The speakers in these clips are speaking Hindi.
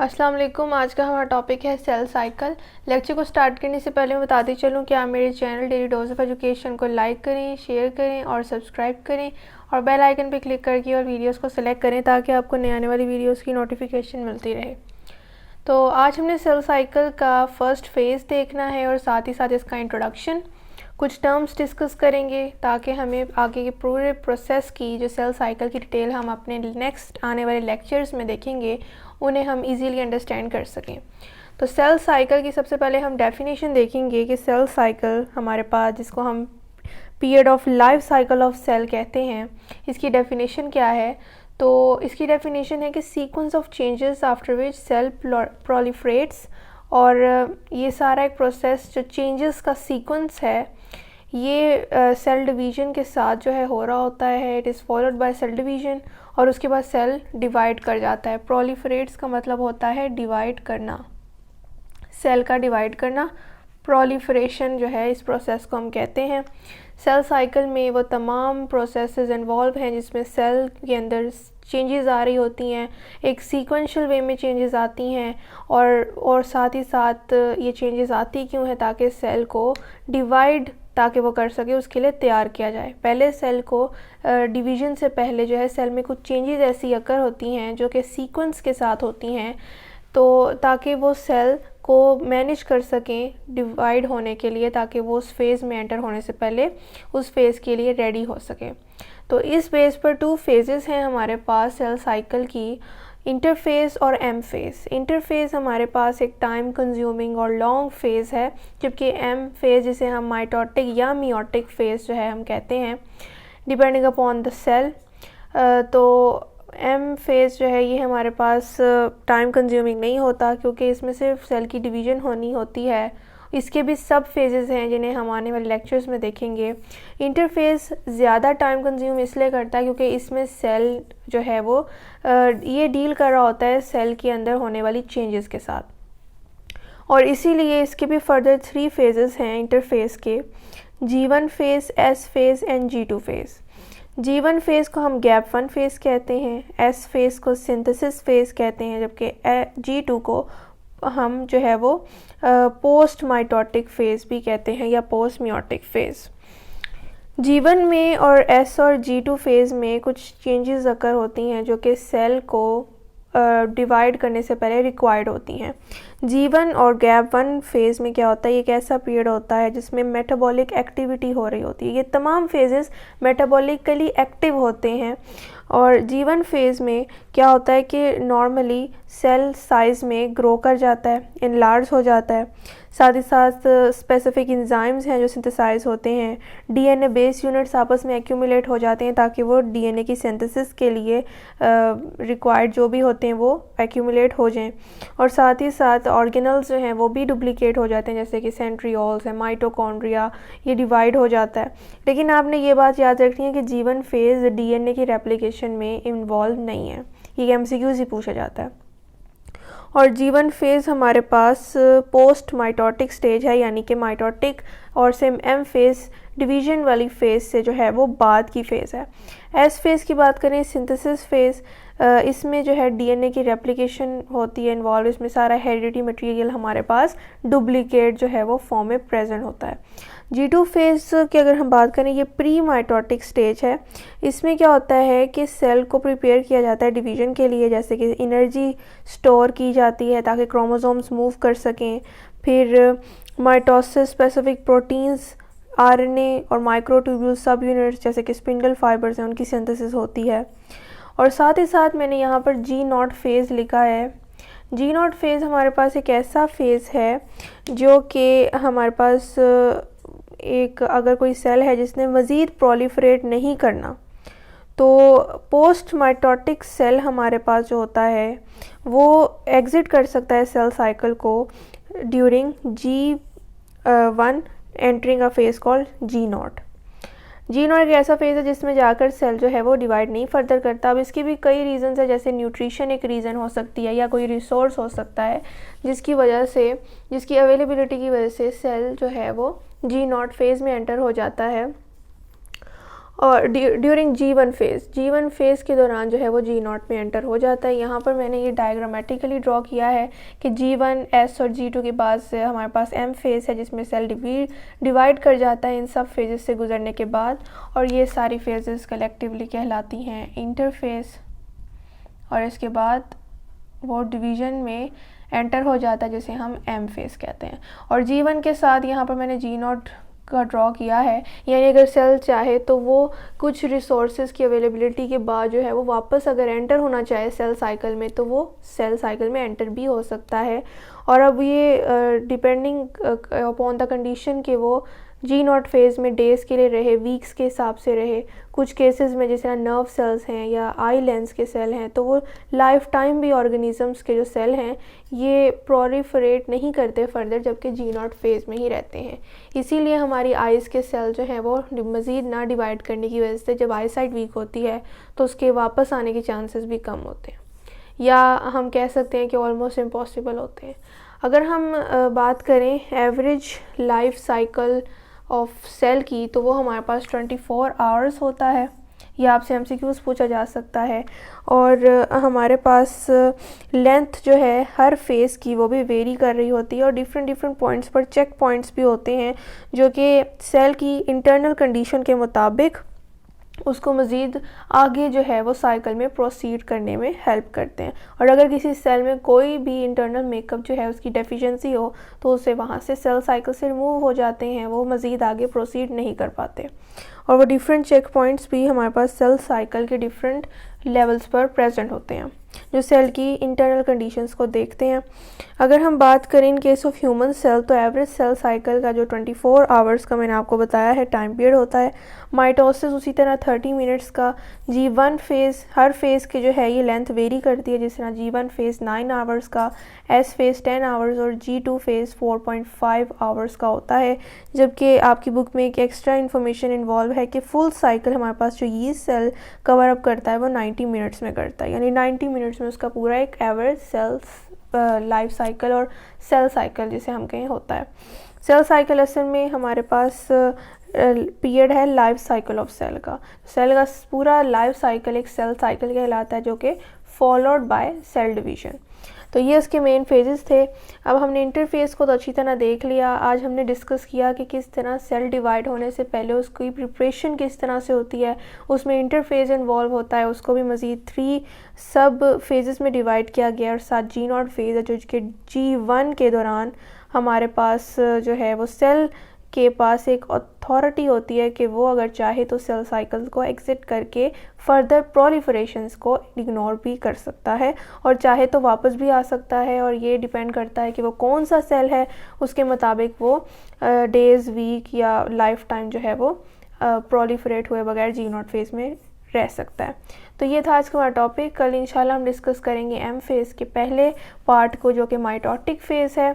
अस्सलाम वालेकुम। आज का हमारा टॉपिक है सेल साइकिल। लेक्चर को स्टार्ट करने से पहले मैं बताती चलूँ कि आप मेरे channel daily dose of education को लाइक करें, शेयर करें और सब्सक्राइब करें और बेल आइकन पर क्लिक करके और वीडियोस को सिलेक्ट करें ताकि आपको नए आने वाली वीडियोस की नोटिफिकेशन मिलती रहे। तो आज हमने सेल साइकिल का फर्स्ट फेज़ देखना है और साथ ही साथ इसका इंट्रोडक्शन, कुछ टर्म्स डिस्कस करेंगे ताकि हमें आगे के पूरे प्रोसेस की जो सेल साइकिल की डिटेल हम अपने नेक्स्ट आने वाले लेक्चर्स में देखेंगे उन्हें हम इजीली अंडरस्टैंड कर सकें। तो सेल साइकिल की सबसे पहले हम डेफिनेशन देखेंगे कि सेल साइकिल हमारे पास, जिसको हम period of life cycle of cell कहते हैं, इसकी डेफिनेशन क्या है। तो इसकी डेफिनेशन है कि sequence of changes after which cell proliferates, और ये सारा एक प्रोसेस जो चेंजेस का सीक्वेंस है ये सेल डिवीज़न के साथ जो है हो रहा होता है। It is followed by cell division और उसके बाद सेल डिवाइड कर जाता है। प्रोलिफरेट्स का मतलब होता है डिवाइड करना, सेल का डिवाइड करना। प्रोलिफरेशन जो है इस प्रोसेस को हम कहते हैं। सेल साइकिल में वो तमाम प्रोसेसेस इन्वॉल्व हैं जिसमें सेल के अंदर चेंजेस आ रही होती हैं, एक सीक्वेंशियल वे में चेंजेस आती हैं और साथ ही साथ ये चेंजेस आती क्यों है, ताकि सेल को डिवाइड ताकि वो कर सके उसके लिए तैयार किया जाए। पहले सेल को डिवीज़न से पहले जो है सेल में कुछ चेंजेस ऐसी अकर होती हैं जो कि सीक्वेंस के साथ होती हैं, तो ताकि वो सेल को मैनेज कर सकें डिवाइड होने के लिए, ताकि वो उस फेज़ में एंटर होने से पहले उस फेज़ के लिए रेडी हो सके। तो इस बेस पर 2 फेजेस हैं हमारे पास सेल साइकिल की, इंटरफेज़ और एम फेज़। इंटरफेज़ हमारे पास एक टाइम कंज्यूमिंग और लॉन्ग फेज़ है, जबकि एम फेज़ जिसे हम माइटोटिक या मियोटिक फेज़ जो है हम कहते हैं, डिपेंडिंग अपॉन द सेल। तो एम फेज़ जो है ये हमारे पास टाइम कंज्यूमिंग नहीं होता क्योंकि इसमें सिर्फ सेल की डिवीज़न होनी होती है। इसके भी सब फेजेस हैं जिन्हें हम आने वाले लेक्चर्स में देखेंगे। इंटरफेस ज़्यादा टाइम कंज्यूम इसलिए करता है क्योंकि इसमें सेल जो है वो ये डील कर रहा होता है सेल के अंदर होने वाली चेंजेस के साथ, और इसीलिए इसके भी फर्दर 3 फेजेस हैं इंटरफेस के: G1 phase, S phase and G2 phase. G1 phase को हम गैप 1 फेज़ कहते हैं, S फेज़ को सिंथेसिस फेज़ कहते हैं, जबकि G2 को हम जो है वो पोस्ट माइटोटिक फेज़ भी कहते हैं या पोस्ट मियोटिक फेज़। G1 में और S और G2 फेज़ में कुछ चेंजेस अकर होती हैं जो कि सेल को डिवाइड करने से पहले रिक्वायर्ड होती हैं। G1 और गैप 1 फेज़ में क्या होता है, ये एक ऐसा पीरियड होता है जिसमें मेटाबॉलिक एक्टिविटी हो रही होती है। ये तमाम फेजेस मेटाबॉलिकली एक्टिव होते हैं और G1 फेज़ में क्या होता है कि नॉर्मली सेल साइज़ में ग्रो कर जाता है, इनलार्ज हो जाता है। साथ ही साथ स्पेसिफिक एंजाइम्स हैं जो सिंथेसाइज होते हैं, डीएनए बेस यूनिट्स आपस में एक्यूमुलेट हो जाते हैं ताकि वो डीएनए की सिंथेसिस के लिए रिक्वायर्ड जो भी होते हैं वो एक्यूमुलेट हो जाएं, और साथ ही साथ ऑर्गेनल्स जो हैं वो भी डुप्लीकेट हो जाते हैं, जैसे कि सेंट्रियोल्स है, माइटोकॉन्ड्रिया, ये डिवाइड हो जाता है। लेकिन आपने ये बात याद रखनी है कि G1 फेज़ डीएनए की रेप्लिकेशन में इन्वॉल्व नहीं है, ये एमसीक्यूज़ ही पूछा जाता है। और G1 फेज़ हमारे पास पोस्ट माइटोटिक स्टेज है, यानी कि माइटोटिक और सेम एम फेज़ डिवीज़न वाली फ़ेज़ से जो है वो बाद की फ़ेज़ है। एस फेज़ की बात करें, सिंथेसिस फेज़, इसमें जो है डीएनए की रेप्लिकेशन होती है इन्वॉल्व, इसमें सारा हेरिडिटी मटेरियल हमारे पास डुप्लीकेट जो है वो फॉर्म में प्रेजेंट होता है। G2 फेज़ की अगर हम बात करें, ये प्री माइटोटिक स्टेज है। इसमें क्या होता है कि सेल को प्रिपेयर किया जाता है डिवीज़न के लिए, जैसे कि एनर्जी स्टोर की जाती है ताकि क्रोमोसोम्स मूव कर सकें, फिर माइटोसिस स्पेसिफिक प्रोटीन्स, आरएनए और माइक्रोट्यूब्यूल सब यूनिट्स जैसे कि स्पिंडल फाइबर्स हैं उनकी सिंथेसिस होती है। और साथ ही साथ मैंने यहाँ पर G0 फेज़ लिखा है। G0 फेज़ हमारे पास एक ऐसा फेज़ है जो कि हमारे पास एक, अगर कोई सेल है जिसने मज़ीद प्रोलिफरेट नहीं करना, तो पोस्ट माइटोटिक सेल हमारे पास जो होता है वो एग्ज़िट कर सकता है सेल साइकिल को during G1 entering a phase called G0। G0 एक ऐसा फेज़ है जिसमें जाकर सेल जो है वो डिवाइड नहीं फर्दर करता। अब इसकी भी कई रीज़न्स है, जैसे न्यूट्रिशन एक रीज़न हो सकती है या कोई रिसोर्स हो सकता है जिसकी वजह से, जिसकी अवेलेबिलिटी की वजह से सेल जो है वो G0 फेज़ में एंटर हो जाता है। और ड्यूरिंग G1 फेज़ के दौरान जो है वो G0 में एंटर हो जाता है। यहाँ पर मैंने ये डायग्रामेटिकली ड्रॉ किया है कि G1, S और G2 के बाद से हमारे पास M फेज़ है जिसमें सेल डिवाइड कर जाता है इन सब फेजेस से गुजरने के बाद, और ये सारी फेजेस कलेक्टिवली कहलाती हैं इंटरफेज़। और इसके बाद वो डिवीज़न में एंटर हो जाता है जिसे हम M फेज़ कहते हैं। और G1 के साथ यहाँ पर मैंने G0 का ड्रॉ किया है, यानी अगर सेल चाहे तो वो कुछ रिसोर्सेज की अवेलेबिलिटी के बाद जो है वो वापस अगर एंटर होना चाहे सेल साइकिल में तो वो सेल साइकिल में एंटर भी हो सकता है। और अब ये डिपेंडिंग अपॉन द कंडीशन कि वो G0 फेज़ में डेज़ के लिए रहे, वीक्स के हिसाब से रहे। कुछ केसेस में जैसे नर्व सेल्स हैं या आई लेंस के सेल हैं तो वो लाइफ टाइम भी ऑर्गेनिजम्स के जो सेल हैं ये प्रोलिफरेट नहीं करते फर्दर, जबकि G0 फेज़ में ही रहते हैं। इसीलिए हमारी आइज़ के सेल जो हैं वो मज़ीद ना डिवाइड करने की वजह से जब आई साइट वीक होती है तो उसके वापस आने के चांसेस भी कम होते हैं, या हम कह सकते हैं कि ऑलमोस्ट इम्पॉसिबल होते हैं। अगर हम बात करें average life cycle of cell की तो वो हमारे पास 24 आवर्स होता है। ये आपसे MCQs पूछा जा सकता है। और हमारे पास लेंथ जो है हर फेज़ की वो भी वेरी कर रही होती है, और डिफरेंट पॉइंट्स पर चेक पॉइंट्स भी होते हैं जो कि सेल की इंटरनल कंडीशन के मुताबिक उसको मज़ीद आगे जो है वो साइकिल में प्रोसीड करने में हेल्प करते हैं। और अगर किसी सेल में कोई भी इंटरनल मेकअप जो है उसकी डेफिशिएंसी हो तो उसे वहाँ से सेल साइकिल से रिमूव हो जाते हैं, वो मज़ीद आगे प्रोसीड नहीं कर पाते। और वो डिफरेंट चेक पॉइंट्स भी हमारे पास सेल साइकिल के डिफरेंट लेवल्स पर प्रेजेंट होते हैं जो सेल की इंटरनल कंडीशंस को देखते हैं। अगर हम बात करें in case of human cell तो एवरेज सेल साइकिल का जो 24 आवर्स का मैंने आपको बताया है टाइम पीरियड होता है। माइटोसिस उसी तरह 30 मिनट्स का। G1 फेज़ हर फेज़ के जो है ये लेंथ वेरी करती है, जिस तरह G1 फेज़ 9 आवर्स का, S फेज़ 10 आवर्स और G2 फेज़ 4.5 आवर्स का होता है। जबकि आपकी बुक में एक एक्स्ट्रा इन्फॉर्मेशन इन्वॉल्व है कि फुल साइकिल हमारे पास जो ये सेल कवर अप करता है वो 90 मिनट्स में करता है, यानी 90 मिनट्स में उसका पूरा एक एवरेज सेल्स लाइफ साइकिल और सेल साइकिल जिसे हम कहें होता है। सेल साइकिल असल में हमारे पास पीरियड है लाइफ साइकिल ऑफ सेल का। सेल का पूरा लाइफ साइकिल एक सेल साइकिल कहलाता है जो कि फॉलोड बाय सेल डिवीज़न। तो ये इसके मेन फेजेस थे। अब हमने इंटरफेस को तो अच्छी तरह देख लिया। आज हमने डिस्कस किया कि किस तरह सेल डिवाइड होने से पहले उसकी प्रिपरेशन किस तरह से होती है, उसमें इंटरफेस इन्वॉल्व होता है, उसको भी मज़ीद 3 सब फेजेस में डिवाइड किया गया। और साथ G0 फेज़ है जो कि G1 के दौरान हमारे पास जो है वो सेल के पास एक अथॉरिटी होती है कि वो अगर चाहे तो सेल साइकिल को एग्जिट करके फर्दर प्रोलिफरेशंस को इग्नोर भी कर सकता है और चाहे तो वापस भी आ सकता है। और ये डिपेंड करता है कि वो कौन सा सेल है, उसके मुताबिक वो डेज़, वीक या लाइफ टाइम जो है वो प्रोलिफरेट हुए बगैर G0 फेज़ में रह सकता है। तो ये था आज का हमारा टॉपिक। कल इंशाल्लाह हम डिस्कस करेंगे M फेज़ के पहले पार्ट को जो कि माइटोटिक फेज़ है,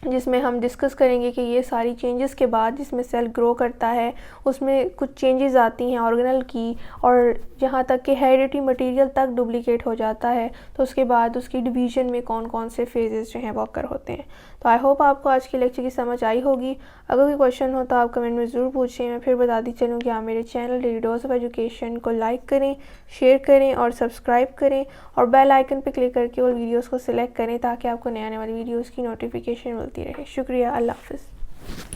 जिसमें हम डिस्कस करेंगे कि ये सारी चेंजेस के बाद जिसमें सेल ग्रो करता है उसमें कुछ चेंजेस आती हैं ऑर्गेनल की, और जहाँ तक कि हेरिडिटी मटेरियल तक डुप्लीकेट हो जाता है तो उसके बाद उसकी डिवीज़न में कौन कौन से फेजेस जो हैं वो अकर होते हैं। तो आई होप आपको आज की लेक्चर की समझ आई होगी। अगर कोई क्वेश्चन हो तो आप कमेंट में ज़रूर पूछें। मैं फिर बताती चलूँ कि आप मेरे channel daily dose of education को लाइक करें, शेयर करें और सब्सक्राइब करें, और बेल आइकन पर क्लिक करके और वीडियोज़ को सिलेक्ट करें ताकि आपको नए आने वाली वीडियोज़ की नोटिफिकेशन मिलती रहे। शुक्रिया। अल्लाह हाफ़िज़।